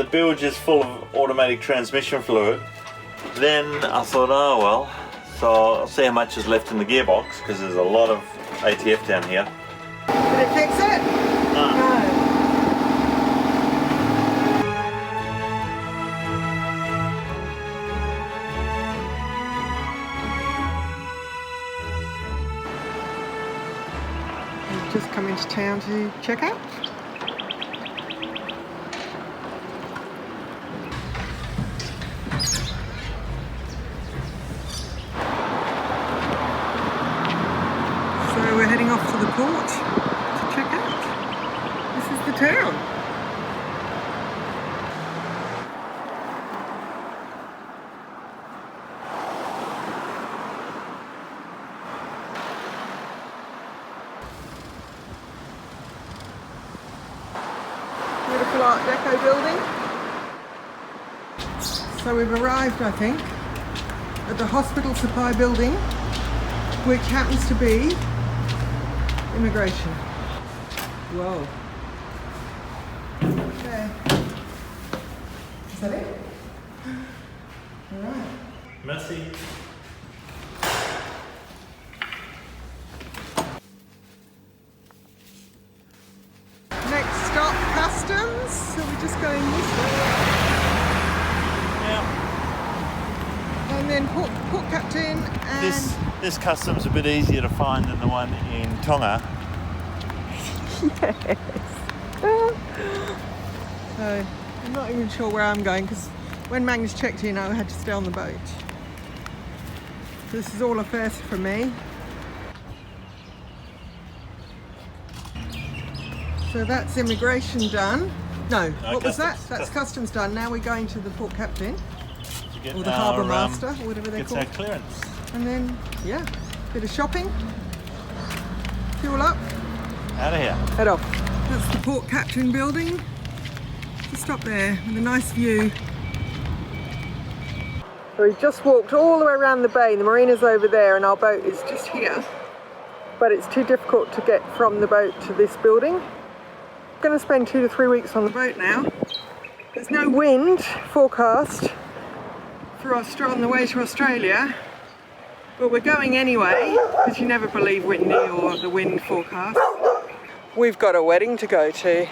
bilge is full of automatic transmission fluid. Then I thought, oh well, so I'll see how much is left in the gearbox because there's a lot of ATF down here. Did it fix it? No. We've just come into town to check out. So we're heading off to the port to check out. This is the town. Beautiful Art Deco building. So we've arrived, I think, at the hospital supply building, which happens to be immigration. Whoa. Okay. Is that it? Alright. Merci. Next stop, customs. So we're just going this way. Yeah. And then port captain and... This customs a bit easier to find than the one in Tonga. Yes. So I'm not even sure where I'm going because when Magnus checked in I had to stay on the boat. So this is all a first for me. So that's immigration done. No, what was that? That's customs done. Now we're going to the port captain or the harbour master or whatever they're called. It's our clearance. And then, yeah, bit of shopping, fuel up. Out of here. Head off. That's the port captain building. Just stop there with a nice view. So we've just walked all the way around the bay. The marina's over there and our boat is just here. But it's too difficult to get from the boat to this building. I'm going to spend 2 to 3 weeks on the boat now. There's no wind forecast for on the way to Australia. But we're going anyway, because you never believe windy or the wind forecast. We've got a wedding to go to,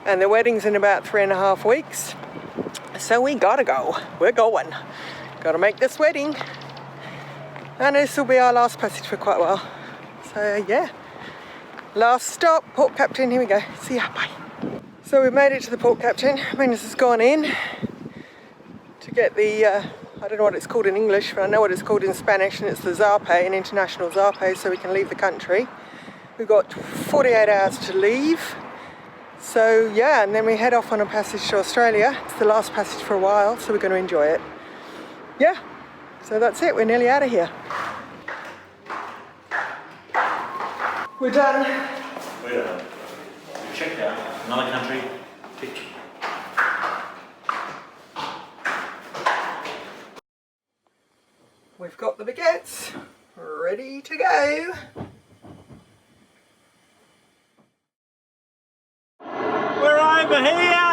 and the wedding's in about 3.5 weeks. So we gotta go. We're going. Gotta make this wedding. And this will be our last passage for quite a while. So yeah. Last stop, port captain, here we go. See ya, bye. So we've made it to the port captain. Magnus has gone in to get the, I don't know what it's called in English, but I know what it's called in Spanish, and it's the Zarpe, an international Zarpe, so we can leave the country. We've got 48 hours to leave. So yeah, and then we head off on a passage to Australia. It's the last passage for a while, so we're going to enjoy it. Yeah, so that's it, we're nearly out of here. We're done. We're done. We checked out. Another country. Tick. We've got the baguettes ready to go. We're over here!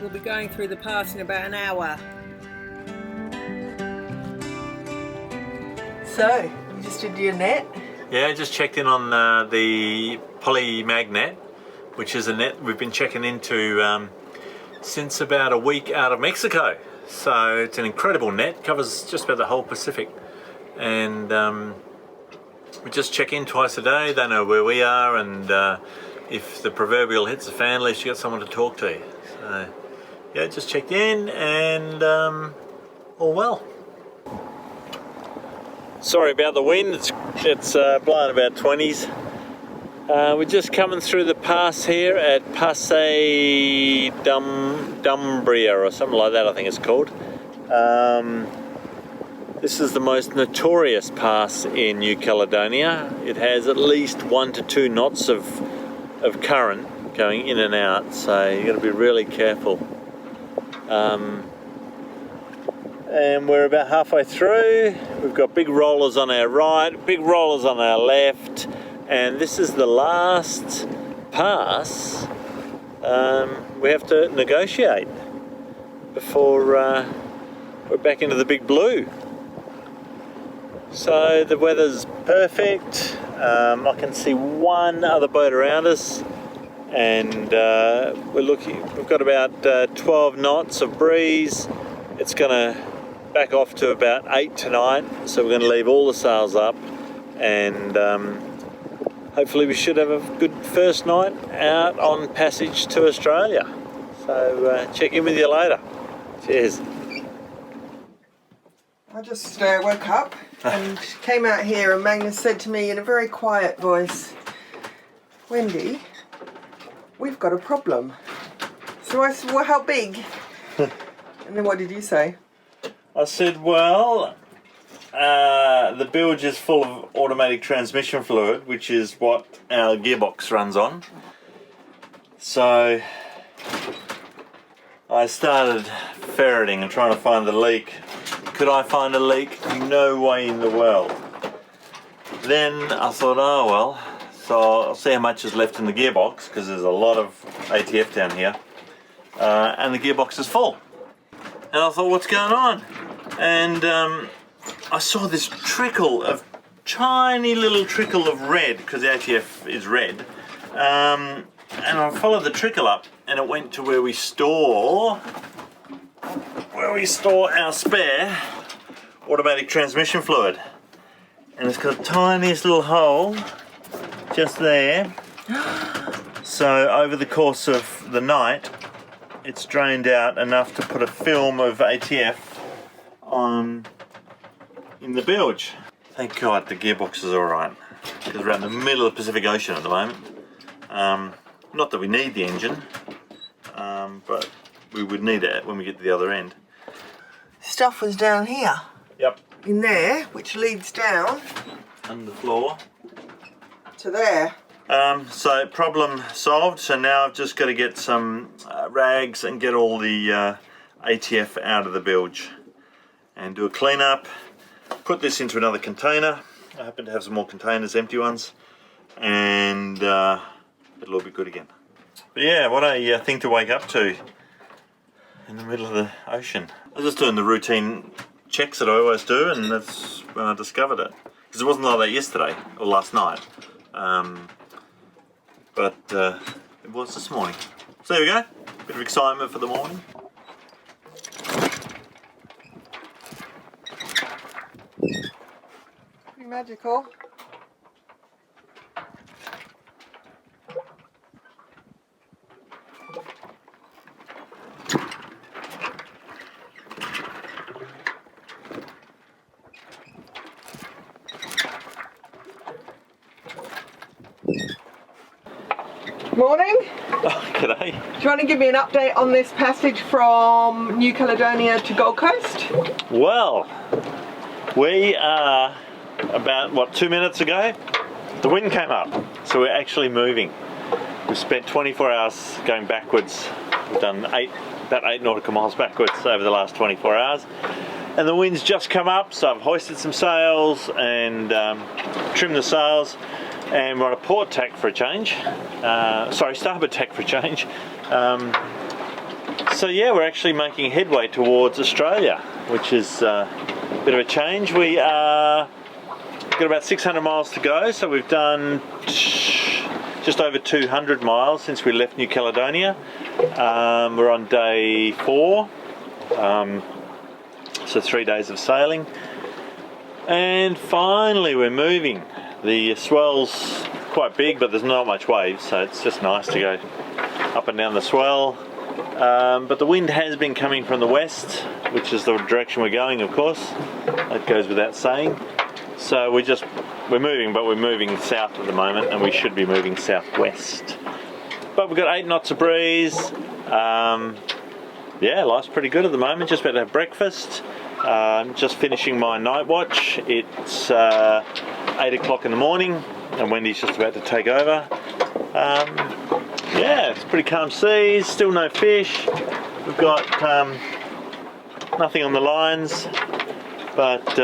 We'll be going through the pass in about an hour. So, you just did your net? Yeah, just checked in on the poly magnet, which is a net we've been checking into since about a week out of Mexico. So it's an incredible net, covers just about the whole Pacific. And we just check in twice a day. They know where we are, and if the proverbial hits the fan, at least you got someone to talk to. So yeah, just checked in and all well. Sorry about the wind, it's blowing about 20s. We're just coming through the pass here at Passe Dumbria or something like that, I think it's called. This is the most notorious pass in New Caledonia. It has at least 1 to 2 knots of current going in and out, so you've got to be really careful. and we're about halfway through. We've got big rollers on our right, big rollers on our left, and this is the last pass we have to negotiate before we're back into the big blue. So the weather's perfect. I can see one other boat around us, and we've got about 12 knots of breeze. It's going to back off to about 8 tonight, so we're going to leave all the sails up, and hopefully we should have a good first night out on passage to Australia. So check in with you later. Cheers. I just woke up and came out here, and Magnus said to me in a very quiet voice, "Wendy, we've got a problem." So I said, "Well, how big?" And then what did you say? I said, well, the bilge is full of automatic transmission fluid, which is what our gearbox runs on. So I started ferreting and trying to find the leak. Could I find a leak? No way in the world. Then I thought, oh well, so I'll see how much is left in the gearbox, because there's a lot of ATF down here, and the gearbox is full. And I thought, what's going on? And I saw this tiny little trickle of red, because the ATF is red, and I followed the trickle up, and it went to where we store our spare automatic transmission fluid, and it's got the tiniest little hole just there. So over the course of the night, it's drained out enough to put a film of ATF on in the bilge. Thank God the gearbox is alright, because we're out in the middle of the Pacific Ocean at the moment. Not that we need the engine, but we would need it when we get to the other end. Stuff was down here. Yep. In there, which leads down On the floor. to there. So problem solved. So now I've just got to get some rags and get all the ATF out of the bilge and do a clean up. Put this into another container. I happen to have some more containers, empty ones, and it'll all be good again. But yeah, what a thing to wake up to in the middle of the ocean. I was just doing the routine checks that I always do, and that's when I discovered it. Because it wasn't like that yesterday or last night. But it was this morning. So there we go, bit of excitement for the morning. Pretty magical. Morning. Oh, g'day. Do you want to give me an update on this passage from New Caledonia to Gold Coast? Well, we are about, 2 minutes ago, the wind came up, so we're actually moving. We've spent 24 hours going backwards. We've done about 8 nautical miles backwards over the last 24 hours. And the wind's just come up, so I've hoisted some sails and trimmed the sails. And we're on a port tack for a change. Starboard tack for a change. So yeah, we're actually making headway towards Australia, which is a bit of a change. We've got about 600 miles to go, so we've done just over 200 miles since we left New Caledonia. We're on day 4, so 3 days of sailing. And finally we're moving. The swell's quite big, but there's not much waves, so it's just nice to go up and down the swell. But the wind has been coming from the west, which is the direction we're going, of course. That goes without saying. So we're moving, but we're moving south at the moment, and we should be moving southwest. But we've got 8 knots of breeze. Yeah, life's pretty good at the moment. Just about to have breakfast. Just finishing my night watch. It's 8 o'clock in the morning, and Wendy's just about to take over. Yeah, it's pretty calm seas, still no fish. We've got Nothing on the lines, but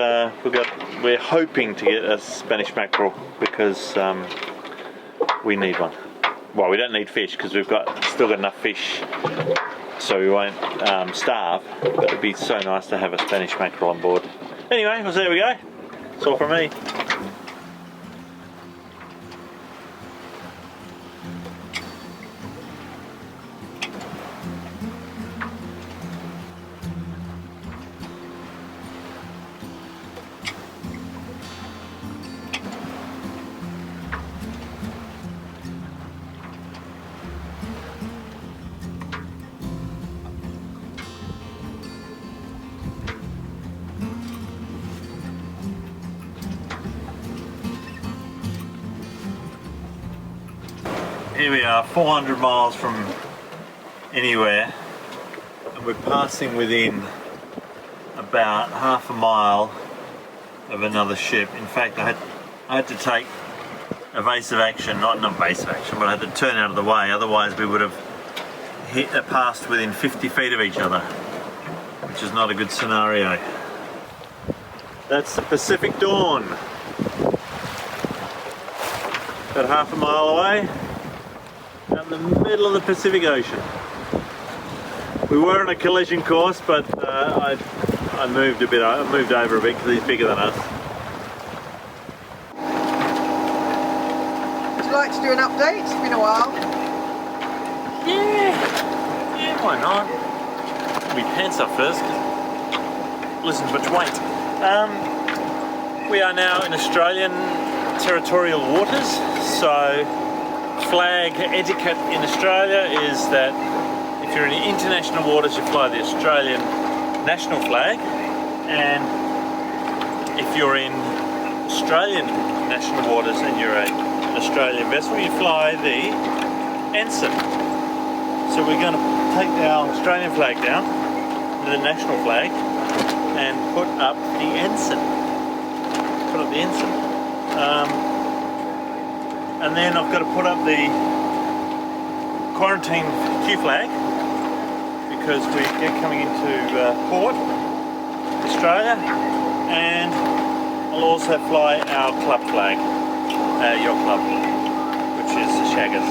we're hoping to get a Spanish mackerel because we need one. Well, we don't need fish because we've still got enough fish, so we won't starve. But it'd be so nice to have a Spanish mackerel on board. Anyway, well, there we go. That's all from me. Here we are, 400 miles from anywhere, and we're passing within about half a mile of another ship. In fact, I had to take evasive action, not evasive action, but I had to turn out of the way, otherwise we would have passed within 50 feet of each other, which is not a good scenario. That's the Pacific Dawn. About half a mile away. Out in the middle of the Pacific Ocean. We were on a collision course, but I moved over a bit because he's bigger than us. Would you like to do an update? It's been a while. Yeah, why not? Put my pants up first, listen to much weight. We are now in Australian territorial waters, so flag etiquette in Australia is that if you're in international waters you fly the Australian national flag, and if you're in Australian national waters and you're an Australian vessel you fly the ensign. So we're going to take our Australian flag down, the national flag, and put up the ensign. And then I've got to put up the quarantine Q flag because we're coming into port, Australia, and I'll also fly our club flag, yacht club, which is the Shaggers.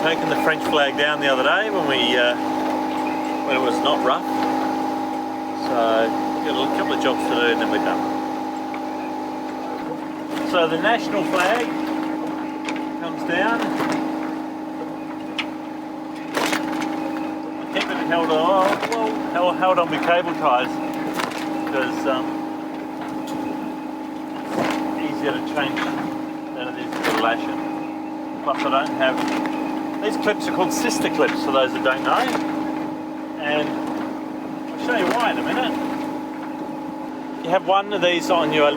Taken the French flag down the other day when it was not rough, so we've got a couple of jobs to do and then we're done. So the national flag comes down. I keep it held on with cable ties because it's easier to change than it is to lash it. Plus I don't have, these clips are called sister clips for those that don't know, and I'll show you why in a minute. You have one of these on your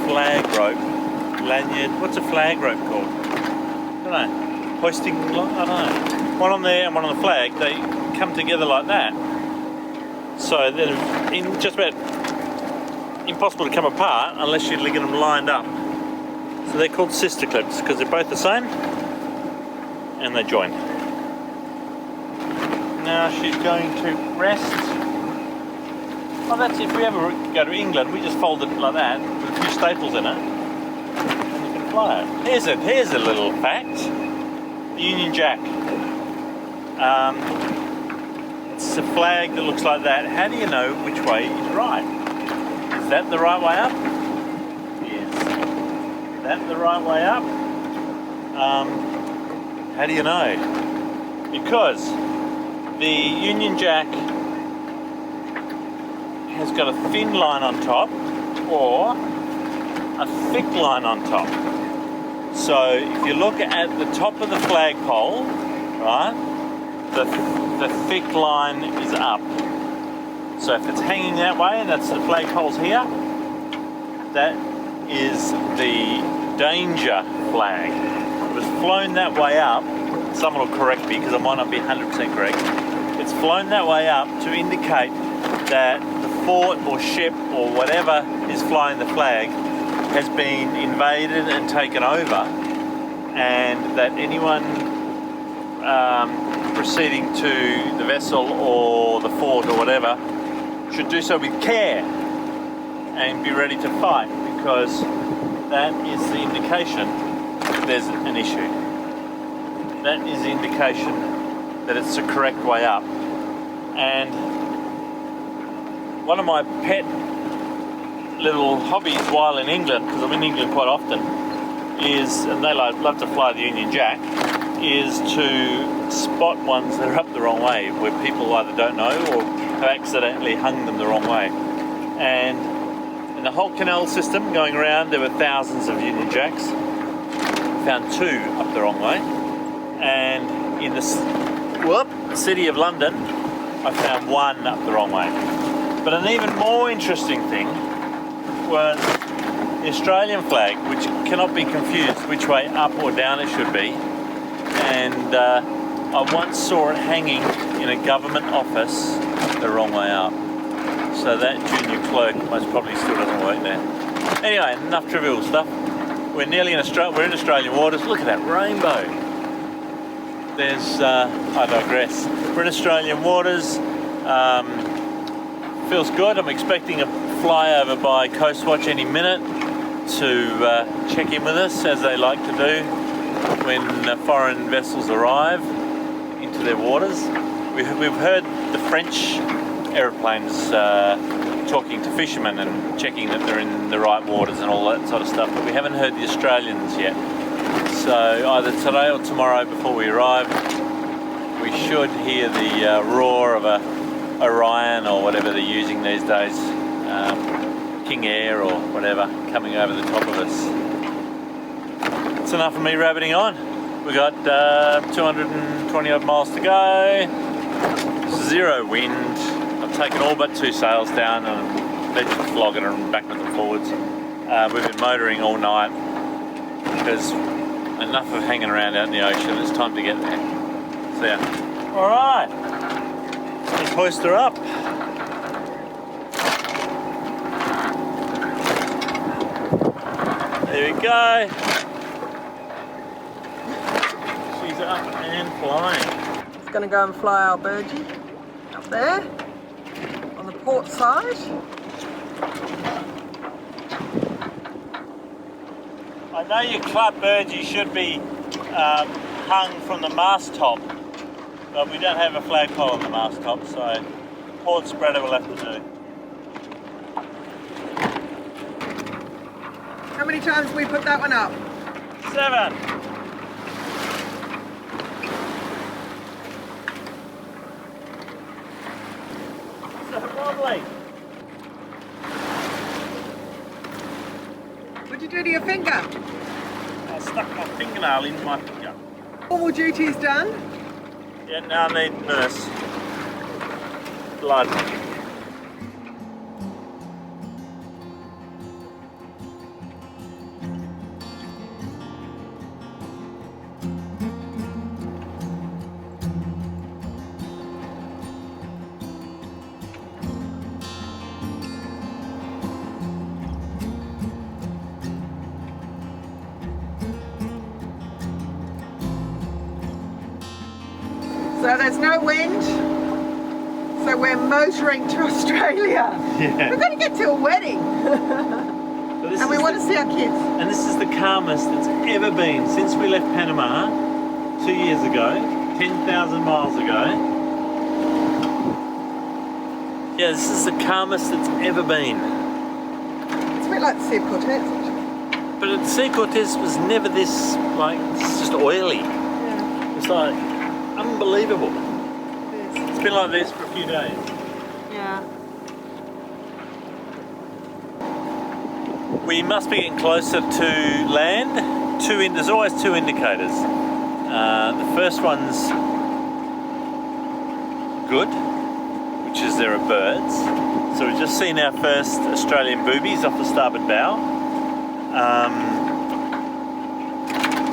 flag rope, lanyard. What's a flag rope called? I don't know. Hoisting line? I don't know. One on there and one on the flag. They come together like that. So they're just about impossible to come apart unless you get them lined up. So they're called sister clips because they're both the same and they join. Now she's going to rest. Oh, that's if we ever go to England, we just fold it like that with a few staples in it, and you can fly it. Here's a little fact: the Union Jack. It's a flag that looks like that. How do you know which way is right? Is that the right way up? Yes. Is that the right way up? How do you know? Because the Union Jack has got a thin line on top or a thick line on top. So if you look at the top of the flagpole, right, the thick line is up. So if it's hanging that way and that's the flagpole's here, that is the danger flag. If it was flown that way up, someone will correct me because I might not be 100% correct. It's flown that way up to indicate that the fort or ship or whatever is flying the flag has been invaded and taken over, and that anyone proceeding to the vessel or the fort or whatever should do so with care and be ready to fight, because that is the indication that there's an issue. That is the indication that it's the correct way up. And one of my pet little hobbies while in England, because I'm in England quite often, is, and they love to fly the Union Jack, is to spot ones that are up the wrong way, where people either don't know or have accidentally hung them the wrong way. And in the whole canal system going around, there were thousands of Union Jacks. We found 2 up the wrong way. And in the city of London, I found 1 up the wrong way. But an even more interesting thing was the Australian flag, which cannot be confused which way up or down it should be. And I once saw it hanging in a government office the wrong way up. So that junior clerk most probably still doesn't work there. Anyway, enough trivial stuff. We're nearly in Australia. We're in Australian waters. Look at that rainbow. There's, I digress. We're in Australian waters. Feels good. I'm expecting a flyover by Coast Watch any minute to check in with us, as they like to do when foreign vessels arrive into their waters. We've heard the French aeroplanes talking to fishermen and checking that they're in the right waters and all that sort of stuff, but we haven't heard the Australians yet. So either today or tomorrow before we arrive, we should hear the roar of a Orion or whatever they're using these days, King Air or whatever, coming over the top of us. That's enough of me rabbiting on. We got 220 odd miles to go, 0 wind. I've taken all but 2 sails down and they're just flogging them backwards and forwards. We've been motoring all night because enough of hanging around out in the ocean. It's time to get there. See ya. Alright, let's hoist her up. There we go. She's up and flying. It's going to go and fly our birdie up there on the port side. I know your club birdie should be hung from the mast top, but we don't have a flagpole on the mast top, so port spreader will have to do. How many times have we put that one up? 7. So lovely. What'd you do to your finger? I stuck my fingernail in my finger. Normal duty's done. Yeah, now I need nurse. Blood. So there's no wind, so we're motoring to Australia. Yeah. We're going to get to a wedding. And we want to see our kids. And this is the calmest it's ever been since we left Panama 2 years ago, 10,000 miles ago. Yeah, this is the calmest it's ever been. It's a bit like the Sea of Cortez, actually. But the Sea of Cortez was never this, like, it's just oily. Yeah. It's like unbelievable. It is. It's been like this for a few days. Yeah. We must be getting closer to land. There's always 2 indicators. The first one's good, which is there are birds. So we've just seen our first Australian boobies off the starboard bow.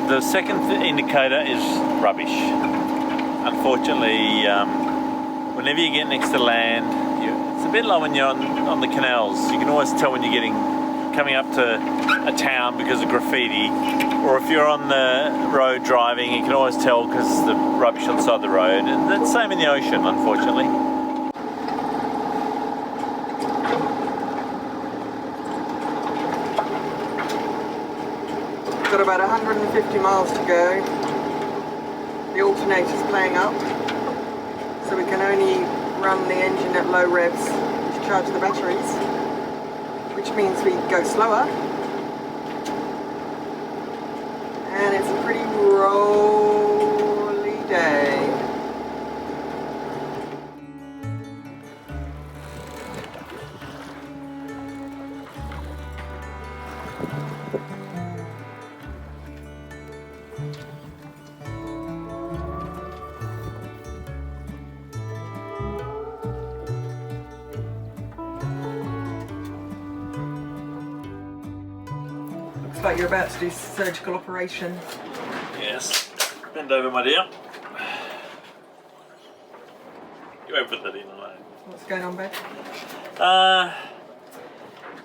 The second indicator is rubbish. Unfortunately, whenever you get next to land, it's a bit like when you're on the canals. You can always tell when you're getting coming up to a town because of graffiti, or if you're on the road driving, you can always tell because the rubbish on the side of the road. And that's the same in the ocean, unfortunately. Got about 150 miles to go. The alternator's playing up, so we can only run the engine at low revs to charge the batteries, which means we go slower. And it's a pretty rolly day. Looks like you're about to do surgical operation. Yes. Bend over, my dear. You won't put that in alone. What's going on, babe?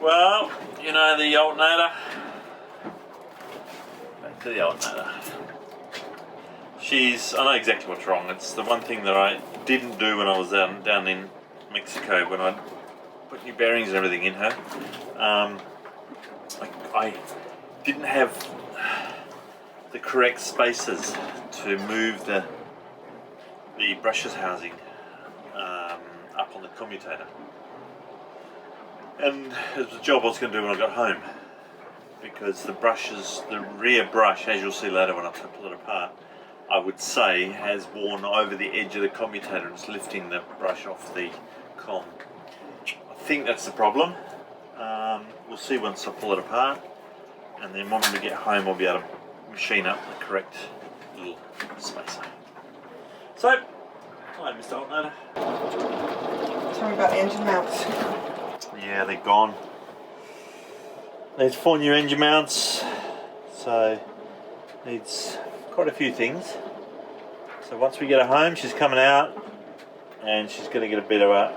Well, you know the alternator. Back to the alternator. I know exactly what's wrong. It's the one thing that I didn't do when I was down in Mexico when I put new bearings and everything in her. I didn't have the correct spaces to move the brushes housing up on the commutator, and it was a job I was going to do when I got home, because the rear brush, as you'll see later when I pull it apart, I would say has worn over the edge of the commutator and it's lifting the brush off the com. I think that's the problem. We'll see once I pull it apart, and then when we get home I'll be able to machine up the correct little spacer. So, hi Mr. Alternator. Tell me about the engine mounts. Yeah, they're gone. Needs 4 new engine mounts, so needs quite a few things. So once we get her home, she's coming out and she's going to get a bit of a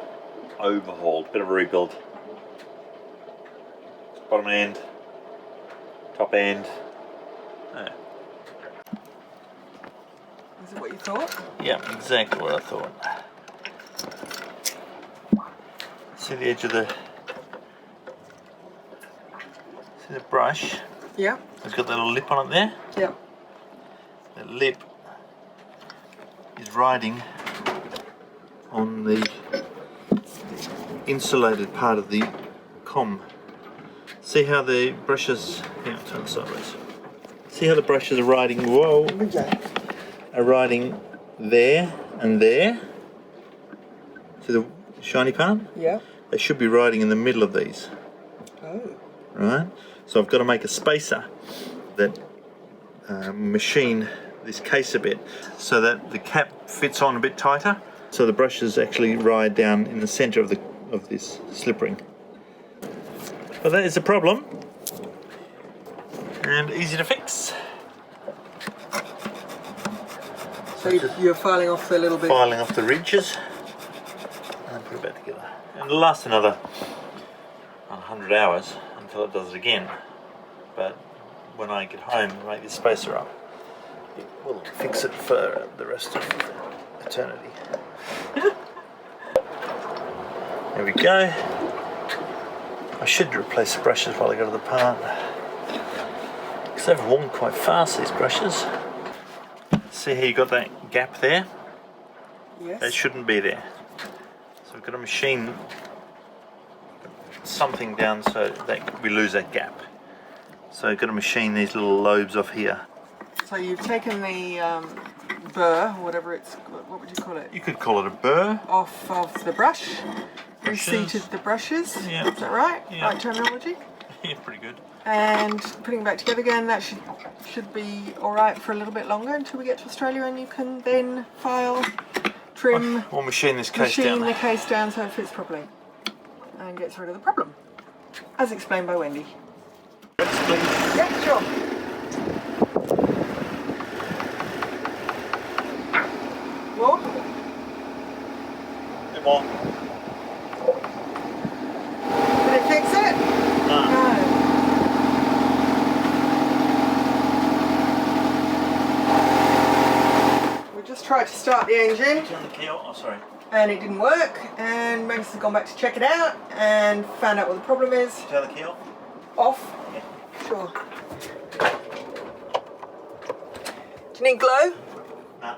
overhaul, a bit of a rebuild. Bottom end, top end. Yeah. Is it what you thought? Yeah, exactly what I thought. See the edge of the brush? Yeah. It's got that little lip on it there. Yeah. That lip is riding on the insulated part of the com. See how the brushes, yeah, I'll turn it sideways. See how the brushes are riding, whoa, are riding there and there. See the shiny part? Yeah. They should be riding in the middle of these. Oh. Right? So I've got to make a spacer that machine this case a bit so that the cap fits on a bit tighter, so the brushes actually ride down in the center of this slip ring. But that is a problem, and easy to fix. So you're filing off the little bit? Filing off the ridges and put it back together. And it'll last another 100 hours until it does it again. But when I get home and make this spacer up, it will fix it for the rest of eternity. There we go. I should replace the brushes while I go to the part, because they've worn quite fast, these brushes. See how you got that gap there? Yes. That shouldn't be there. So we've got to machine something down so that we lose that gap. So we've got to machine these little lobes off here. So you've taken the burr, or whatever it's, what would you call it? You could call it a burr. Off of the brush. Reseated the brushes. Yeah. Is that right? Yeah. Right terminology? Yeah, pretty good. And putting it back together again, that should be alright for a little bit longer until we get to Australia, and you can then file, trim, We'll machine this case down. the case down so it fits properly and gets rid of the problem, as explained by Wendy. Yeah, sure. More? Bit more. Did it fix it? No. No. tried to start the engine. Turn the key off. Oh, sorry. And it didn't work, and Magnus has gone back to check it out and found out what the problem is. Turn the key off. Off? Yeah. Sure. Do you need glow? No.